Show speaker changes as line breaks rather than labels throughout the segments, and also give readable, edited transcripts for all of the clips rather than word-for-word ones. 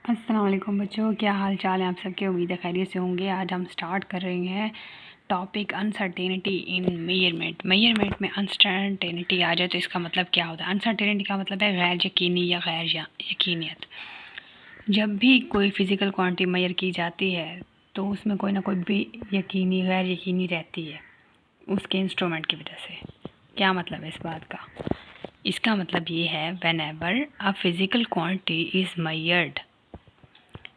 अस्सलाम वालेकुम बच्चों, क्या हाल चाल है आप सबके। उम्मीद है खैरियत से होंगे। आज हम स्टार्ट कर रहे हैं टॉपिक अनसर्टेनिटी इन मेजरमेंट। मेजरमेंट में अनसर्टेनिटी आ जाए तो इसका मतलब क्या होता है। अनसर्टेनिटी का मतलब है गैर यकीनी या गैर यकीनियत। जब भी कोई फ़िज़िकल क्वांटिटी मेजर की जाती है तो उसमें कोई ना कोई भी यकीनी गैर यकीनी रहती है उसके इंस्ट्रूमेंट की वजह से। क्या मतलब है इस बात का। इसका मतलब ये है when ever a physical quantity is measured,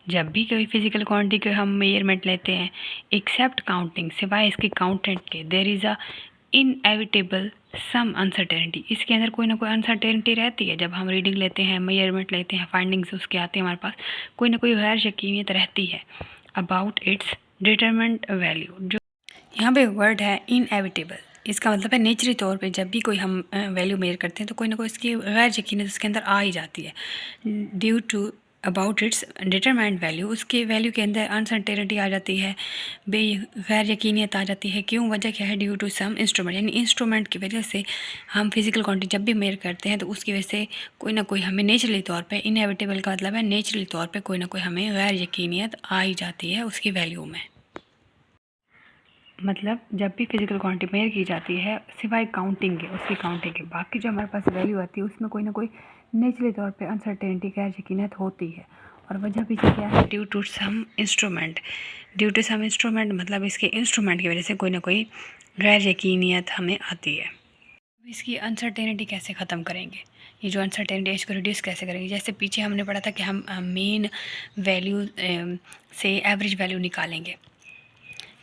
जब भी कोई फिज़िकल क्वांटिटी के हम मेजरमेंट लेते हैं एक्सेप्ट काउंटिंग, सिवाय इसके काउंटेंट के, there is a inevitable some uncertainty, इसके अंदर कोई ना कोई अनसर्टेनिटी रहती है। जब हम रीडिंग लेते हैं, मेजरमेंट लेते हैं, फाइंडिंग्स उसके आते हैं हमारे पास, कोई ना कोई गैर यकीनियत रहती है अबाउट इट्स डिटरमिनेंट वैल्यू। जो यहाँ पे वर्ड है इनएविटेबल, इसका मतलब है नेचुरली तौर पे जब भी कोई हम वैल्यू मेजर करते हैं तो कोई ना कोई इसकी गैर यकीनियत उसके अंदर आ ही जाती है। Due to about its determined value, उसके वैल्यू के अंदर अनसर्टेनिटी आ जाती है, गैर यकीनियत आ जाती है। क्यों, वजह क्या है, ड्यू टू सम इंस्ट्रूमेंट, यानी इंस्ट्रूमेंट की वजह से हम फिजिकल क्वांटिटी जब भी मेजर करते हैं तो उसकी वजह से कोई ना कोई हमें नेचुरली तौर पे, इनएविटेबल का मतलब है नेचुरली तौर पे कोई ना कोई हमें गैर यकीनियत आ ही जाती है उसकी वैल्यू में। मतलब जब भी फिजिकल क्वांटिटी मेजर की जाती है सिवाय काउंटिंग के, उसकी काउंटिंग के बाकी जो हमारे पास वैल्यू आती है उसमें कोई ना कोई नेचुरली तौर पे अनसर्टेनिटी गैर यकीनियत होती है। और वजह पीछे क्या है, due to some instrument. Due to some instrument मतलब इसके इंस्ट्रूमेंट की वजह से कोई ना कोई गैर यकीनियत हमें आती है। इसकी अनसर्टेनिटी कैसे ख़त्म करेंगे, ये जो अनसर्टेनिटी है इसको रिड्यूस कैसे करेंगे। जैसे पीछे हमने पढ़ा था कि हम मेन वैल्यू से एवरेज वैल्यू निकालेंगे,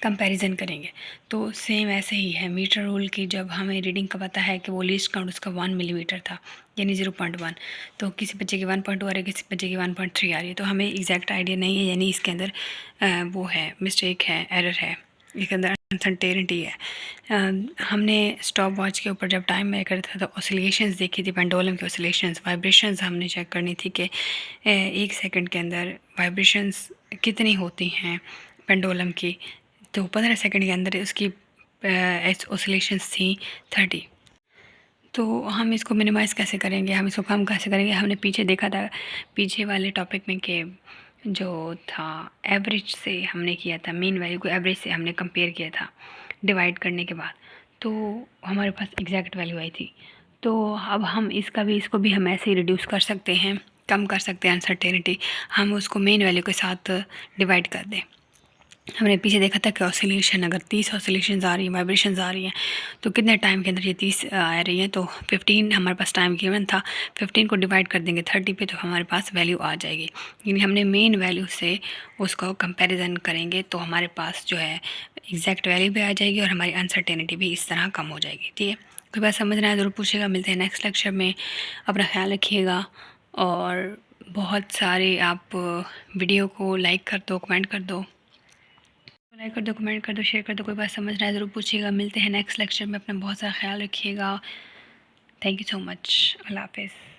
कंपैरिजन करेंगे। तो सेम ऐसे ही है मीटर रूल की। जब हमें रीडिंग का पता है कि वो लीस्ट काउंट उसका 1 मिलीमीटर था यानी 0.1, तो किसी बच्चे की 1.2 आ रही है, किसी बच्चे की 1.3 आ रही है, तो हमें एग्जैक्ट आइडिया नहीं है, यानी इसके अंदर वो है, मिस्टेक है, एरर है, इसके अंदर अनसर्टेनिटी है। हमने स्टॉप वॉच के ऊपर जब टाइम मेजर करता था तो ऑसिलेशंस देखी थी, पेंडुलम की ऑसिलेशंस, वाइब्रेशंस हमने चेक करनी थी कि 1 सेकंड के अंदर वाइब्रेशंस कितनी होती हैं पेंडुलम की। तो 15 सेकंड के अंदर उसकी ऑसिलेशंस थी 30। तो हम इसको मिनिमाइज़ कैसे करेंगे, हम इसको कम कैसे करेंगे। हमने पीछे देखा था पीछे वाले टॉपिक में कि जो था एवरेज से हमने किया था, मीन वैल्यू को एवरेज से हमने कंपेयर किया था डिवाइड करने के बाद, तो हमारे पास एग्जैक्ट वैल्यू आई थी। तो अब हम इसको भी हम ऐसे ही रिड्यूस कर सकते हैं, कम कर सकते हैं अनसर्टेनिटी। हम उसको मेन वैल्यू के साथ डिवाइड कर दें। हमने पीछे देखा था कि ऑसिलेशन, अगर 30 ऑसिलेशंस आ रही हैं, वाइब्रेशंस आ रही हैं, तो कितने टाइम के अंदर ये 30 आ रही हैं, तो 15 हमारे पास टाइम गिवन था, 15 को डिवाइड कर देंगे 30 पे तो हमारे पास वैल्यू आ जाएगी। यानी हमने मेन वैल्यू से उसको कंपैरिजन करेंगे तो हमारे पास जो है एग्जैक्ट वैल्यू भी आ जाएगी और हमारी अनसर्टेनिटी भी इस तरह कम हो जाएगी। ठीक है, कोई बात समझना है ज़रूर पूछेगा। मिलते हैं नेक्स्ट लेक्चर में, अपना ख्याल रखिएगा। और बहुत सारे आप वीडियो को लाइक कर दो, कमेंट कर दो, लाइक कर दो, कमेंट कर दो, शेयर कर दो। कोई बात समझ रहा है ज़रूर पूछिएगा। मिलते हैं नेक्स्ट लेक्चर में, अपना बहुत सारा ख्याल रखिएगा। Thank you so much. अल्लाह हाफ़िज़।